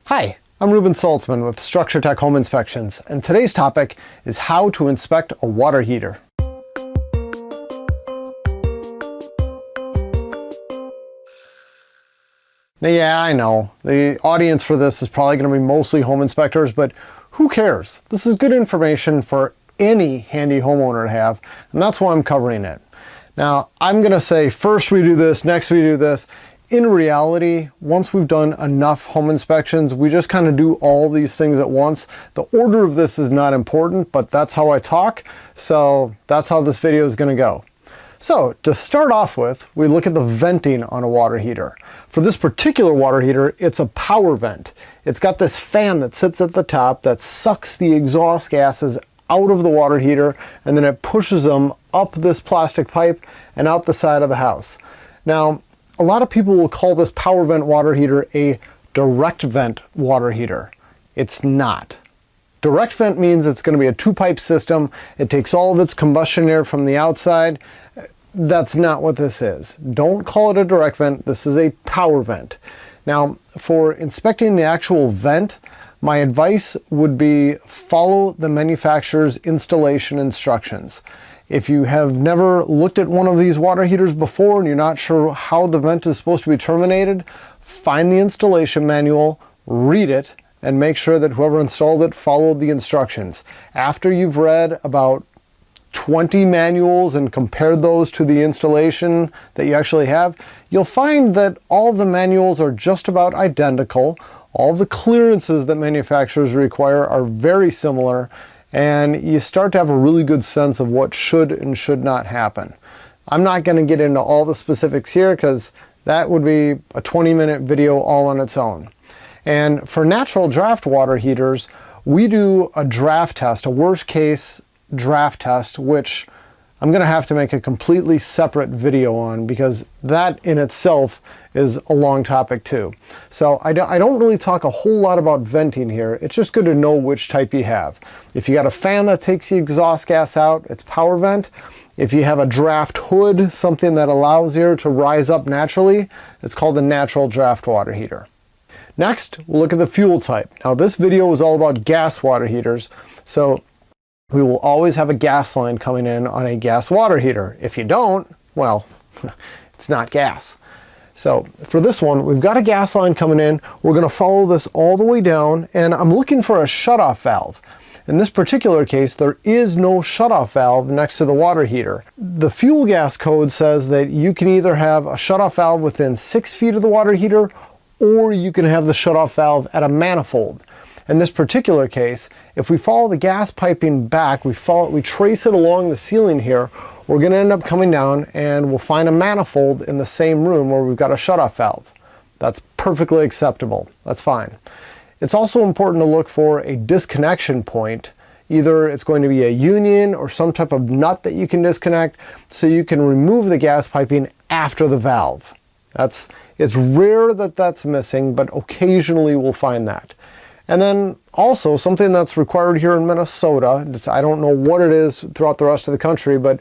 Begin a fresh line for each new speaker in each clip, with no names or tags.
Hi, I'm Reuben Saltzman with Structure Tech Home Inspections, and today's topic is how to inspect a water heater. Now, yeah, I know, the audience for this is probably going to be mostly home inspectors, but who cares? This is good information for any handy homeowner to have, and that's why I'm covering it. Now, I'm going to say first we do this, next we do this. In reality, once we've done enough home inspections, we just kind of do all these things at once. The order of this is not important, but that's how I talk, so that's how this video is going to go. So, to start off with, we look at the venting on a water heater. For this particular water heater, it's a power vent. It's got this fan that sits at the top that sucks the exhaust gases out of the water heater, and then it pushes them up this plastic pipe and out the side of the house. Now, a lot of people will call this power vent water heater a direct vent water heater. It's not. Direct vent means it's going to be a two-pipe system. It takes all of its combustion air from the outside. That's not what this is. Don't call it a direct vent. This is a power vent. Now, for inspecting the actual vent, my advice would be follow the manufacturer's installation instructions. If you have never looked at one of these water heaters before and you're not sure how the vent is supposed to be terminated, find the installation manual, read it, and make sure that whoever installed it followed the instructions. After you've read about 20 manuals and compared those to the installation that you actually have, you'll find that all the manuals are just about identical. All the clearances that manufacturers require are very similar, and you start to have a really good sense of what should and should not happen. I'm not going to get into all the specifics here because that would be a 20-minute video all on its own. And for natural draft water heaters, we do a draft test, a worst case draft test, which I'm going to have to make a completely separate video on because that in itself is a long topic too. So I don't really talk a whole lot about venting here. It's just good to know which type you have. If you got a fan that takes the exhaust gas out, it's power vent. If you have a draft hood, something that allows air to rise up naturally, it's called a natural draft water heater. Next, we'll look at the fuel type. Now this video is all about gas water heaters, so we will always have a gas line coming in on a gas water heater. If you don't, well, it's not gas. So for this one, we've got a gas line coming in. We're going to follow this all the way down, and I'm looking for a shutoff valve. In this particular case, there is no shutoff valve next to the water heater. The fuel gas code says that you can either have a shutoff valve within 6 feet of the water heater, or you can have the shutoff valve at a manifold. In this particular case, if we follow the gas piping back, we trace it along the ceiling here, we're going to end up coming down and we'll find a manifold in the same room where we've got a shutoff valve. That's perfectly acceptable. That's fine. It's also important to look for a disconnection point. Either it's going to be a union or some type of nut that you can disconnect so you can remove the gas piping after the valve. It's rare that that's missing, but occasionally we'll find that. And then also something that's required here in Minnesota, I don't know what it is throughout the rest of the country, but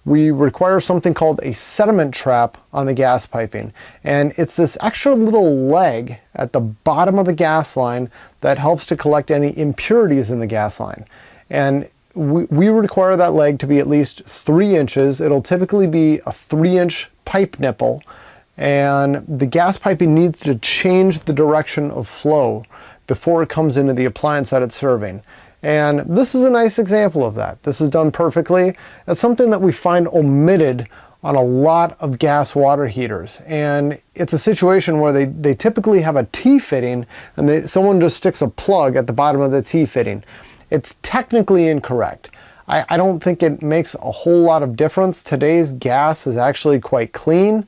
we require something called a sediment trap on the gas piping. And it's this extra little leg at the bottom of the gas line that helps to collect any impurities in the gas line. And we require that leg to be at least 3 inches. It'll typically be a 3-inch pipe nipple, and the gas piping needs to change the direction of flow before it comes into the appliance that it's serving. And this is a nice example of that. This is done perfectly. It's something that we find omitted on a lot of gas water heaters. And it's a situation where they typically have a T-fitting and someone just sticks a plug at the bottom of the T-fitting. It's technically incorrect. I don't think it makes a whole lot of difference. Today's gas is actually quite clean,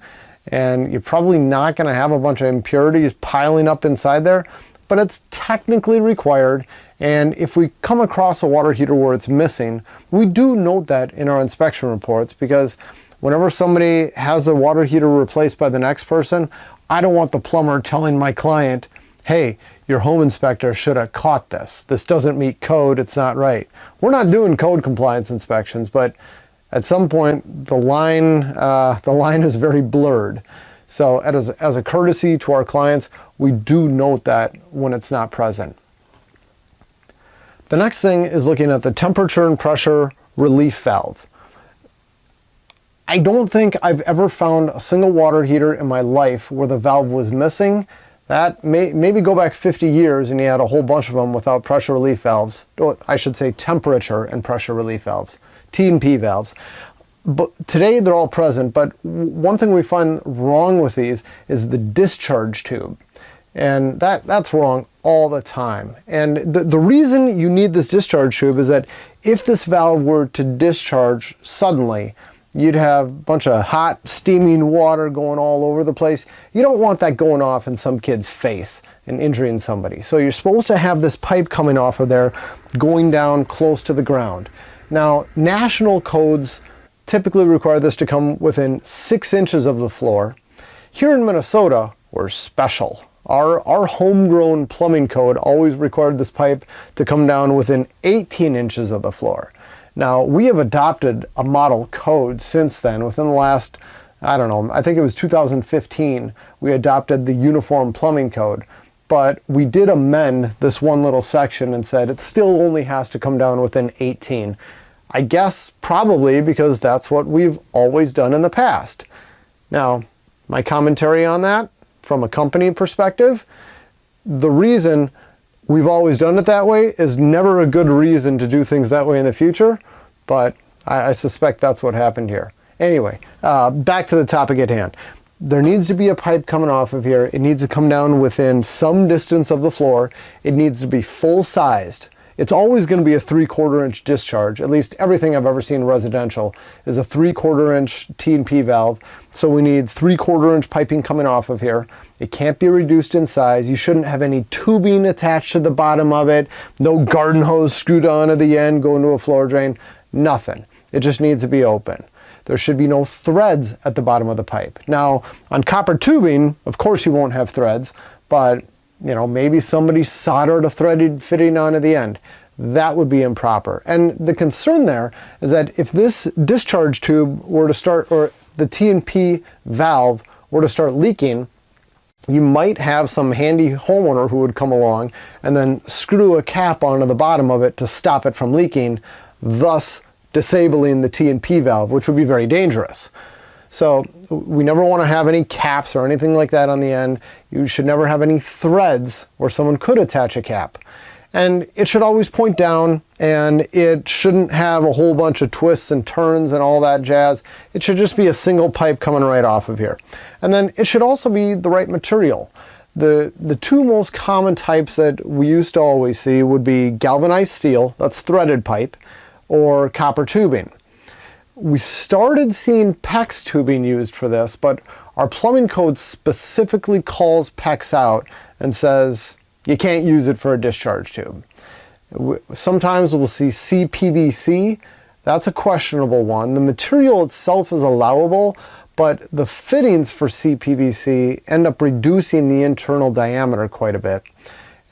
and you're probably not going to have a bunch of impurities piling up inside there, but it's technically required. And if we come across a water heater where it's missing, we do note that in our inspection reports, because whenever somebody has their water heater replaced by the next person, I don't want the plumber telling my client, hey, your home inspector should have caught this. This doesn't meet code, it's not right. We're not doing code compliance inspections, but at some point the line is very blurred. So as a courtesy to our clients, we do note that when it's not present. The next thing is looking at the temperature and pressure relief valve. I don't think I've ever found a single water heater in my life where the valve was missing. That maybe go back 50 years and you had a whole bunch of them without pressure relief valves. I should say temperature and pressure relief valves, T&P valves. But today they're all present, but one thing we find wrong with these is the discharge tube. And that's wrong all the time. And the reason you need this discharge tube is that if this valve were to discharge suddenly, you'd have a bunch of hot, steaming water going all over the place. You don't want that going off in some kid's face and injuring somebody. So you're supposed to have this pipe coming off of there, going down close to the ground. Now, national codes typically require this to come within 6 inches of the floor. Here in Minnesota, we're special. Our homegrown plumbing code always required this pipe to come down within 18 inches of the floor. Now, we have adopted a model code since then. Within the last, I don't know, I think it was 2015, we adopted the Uniform Plumbing Code. But we did amend this one little section and said it still only has to come down within 18. I guess probably because that's what we've always done in the past. Now, my commentary on that, from a company perspective, the reason we've always done it that way is never a good reason to do things that way in the future, but I suspect that's what happened here. Anyway, back to the topic at hand. There needs to be a pipe coming off of here. It needs to come down within some distance of the floor. It needs to be full-sized. It's always going to be a 3/4 inch discharge. At least everything I've ever seen residential is a 3/4 inch T&P valve. So we need 3/4 inch piping coming off of here. It can't be reduced in size. You shouldn't have any tubing attached to the bottom of it. No garden hose screwed on at the end going to a floor drain. Nothing. It just needs to be open. There should be no threads at the bottom of the pipe. Now, on copper tubing, of course you won't have threads, but you know, maybe somebody soldered a threaded fitting onto the end. That would be improper. And the concern there is that if this discharge tube were to start, or the T&P valve were to start leaking, you might have some handy homeowner who would come along and then screw a cap onto the bottom of it to stop it from leaking, thus disabling the T&P valve, which would be very dangerous. So we never want to have any caps or anything like that on the end. You should never have any threads where someone could attach a cap. And it should always point down, and it shouldn't have a whole bunch of twists and turns and all that jazz. It should just be a single pipe coming right off of here. And then it should also be the right material. The two most common types that we used to always see would be galvanized steel, that's threaded pipe, or copper tubing. We started seeing PEX tubing used for this, but our plumbing code specifically calls PEX out and says you can't use it for a discharge tube. Sometimes we'll see CPVC. That's a questionable one. The material itself is allowable, but the fittings for CPVC end up reducing the internal diameter quite a bit.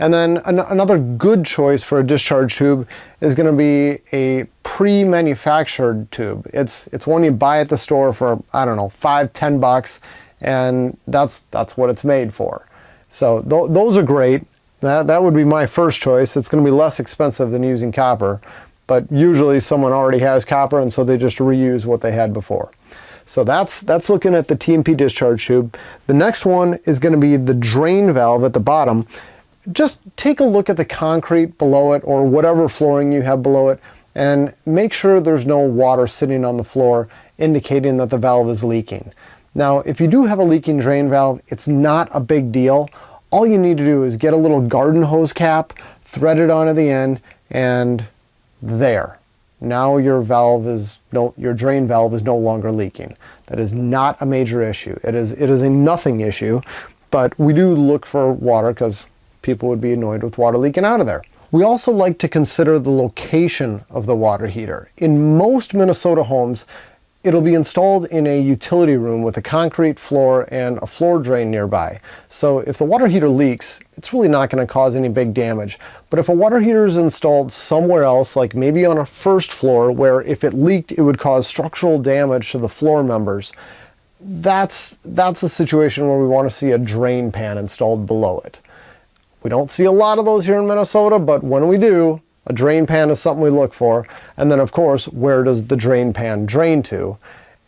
And then another good choice for a discharge tube is going to be a pre-manufactured tube. It's one you buy at the store for, I don't know, $5-10, and that's what it's made for. So those are great. That would be my first choice. It's going to be less expensive than using copper, but usually someone already has copper, and so they just reuse what they had before. So that's looking at the T&P discharge tube. The next one is going to be the drain valve at the bottom. Just take a look at the concrete below it or whatever flooring you have below it and make sure there's no water sitting on the floor indicating that the valve is leaking. Now, if you do have a leaking drain valve, it's not a big deal. All you need to do is get a little garden hose cap, thread it onto the end, and there. Now your drain valve is no longer leaking. That is not a major issue. It is a nothing issue, but we do look for water because people would be annoyed with water leaking out of there. We also like to consider the location of the water heater. In most Minnesota homes, it'll be installed in a utility room with a concrete floor and a floor drain nearby. So if the water heater leaks, it's really not going to cause any big damage. But if a water heater is installed somewhere else, like maybe on a first floor, where if it leaked, it would cause structural damage to the floor members, that's a situation where we want to see a drain pan installed below it. We don't see a lot of those here in Minnesota, but when we do, a drain pan is something we look for. And then of course, where does the drain pan drain to?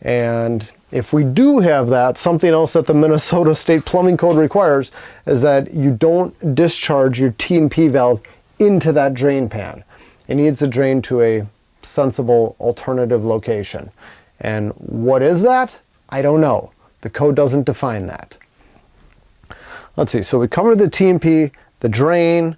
And if we do have that, something else that the Minnesota State Plumbing Code requires is that you don't discharge your T&P valve into that drain pan. It needs to drain to a sensible alternative location. And what is that? I don't know. The code doesn't define that. Let's see, so we covered the T&P, the drain.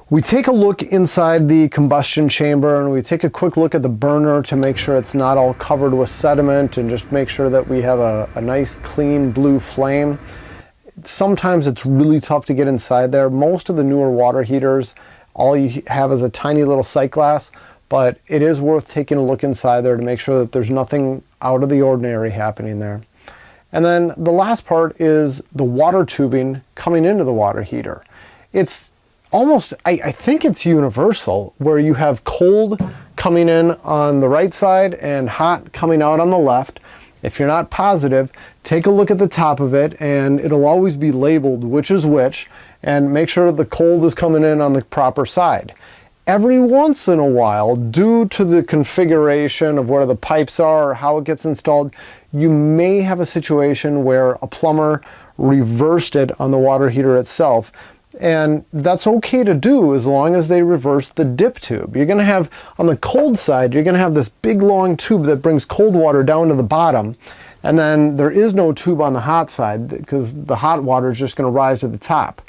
We take a look inside the combustion chamber and we take a quick look at the burner to make sure it's not all covered with sediment and just make sure that we have a nice clean blue flame. Sometimes it's really tough to get inside there. Most of the newer water heaters, all you have is a tiny little sight glass, but it is worth taking a look inside there to make sure that there's nothing out of the ordinary happening there. And then the last part is the water tubing coming into the water heater. It's almost, I think it's universal, where you have cold coming in on the right side and hot coming out on the left. If you're not positive, take a look at the top of it and it'll always be labeled which is which, and make sure the cold is coming in on the proper side. Every once in a while, due to the configuration of where the pipes are or how it gets installed, you may have a situation where a plumber reversed it on the water heater itself. And that's okay to do as long as they reverse the dip tube. You're going to have, on the cold side, you're going to have this big long tube that brings cold water down to the bottom. And then there is no tube on the hot side because the hot water is just going to rise to the top.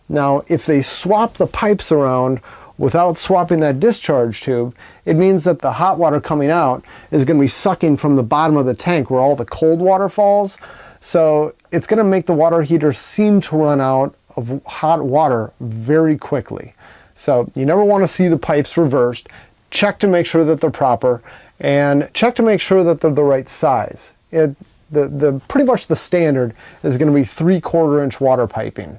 Now, if they swap the pipes around without swapping that discharge tube, it means that the hot water coming out is going to be sucking from the bottom of the tank where all the cold water falls. So it's going to make the water heater seem to run out of hot water very quickly. So you never want to see the pipes reversed. Check to make sure that they're proper and check to make sure that they're the right size. Pretty much the standard is going to be 3/4 inch water piping.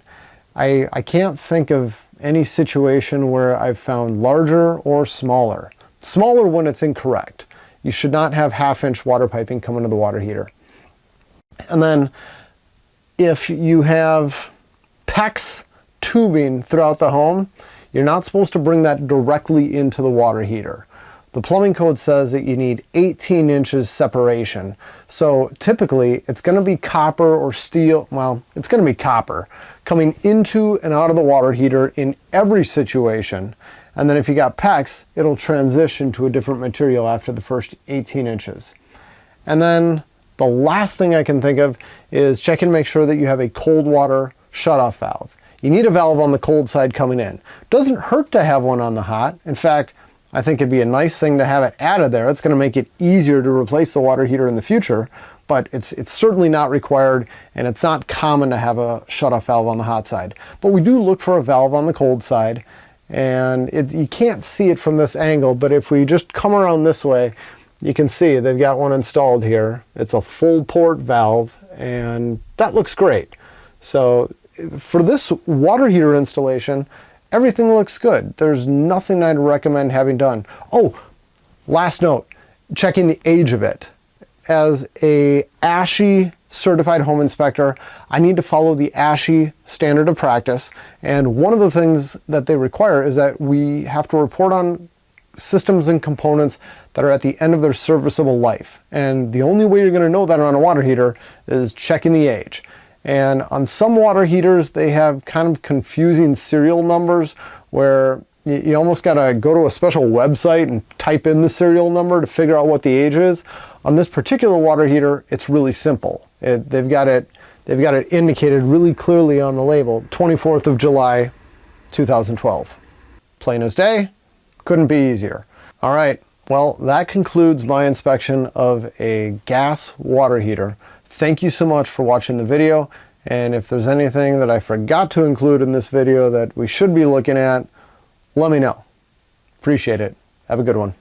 I can't think of any situation where I've found larger or smaller. Smaller when it's incorrect. You should not have 1/2 inch water piping come into the water heater. And then if you have PEX tubing throughout the home, you're not supposed to bring that directly into the water heater. The plumbing code says that you need 18 inches separation. So typically it's going to be copper or steel. Well, it's going to be copper coming into and out of the water heater in every situation. And then if you got PEX, it'll transition to a different material after the first 18 inches. And then the last thing I can think of is check and make sure that you have a cold water shutoff valve. You need a valve on the cold side coming in. Doesn't hurt to have one on the hot. In fact, I think it'd be a nice thing to have it added there. It's going to make it easier to replace the water heater in the future, but it's certainly not required, and it's not common to have a shutoff valve on the hot side. But we do look for a valve on the cold side, and you can't see it from this angle, but if we just come around this way, you can see they've got one installed here. It's a full port valve, and that looks great. So for this water heater installation, everything looks good. There's nothing I'd recommend having done. Oh, last note, checking the age of it. As a ASHI certified home inspector, I need to follow the ASHI standard of practice. And one of the things that they require is that we have to report on systems and components that are at the end of their serviceable life. And the only way you're going to know that on a water heater is checking the age. And on some water heaters, they have kind of confusing serial numbers where you almost got to go to a special website and type in the serial number to figure out what the age is. On this particular water heater, it's really simple. They've got it indicated really clearly on the label, 24th of July, 2012. Plain as day, couldn't be easier. All right, well, that concludes my inspection of a gas water heater. Thank you so much for watching the video, and if there's anything that I forgot to include in this video that we should be looking at, let me know. Appreciate it. Have a good one.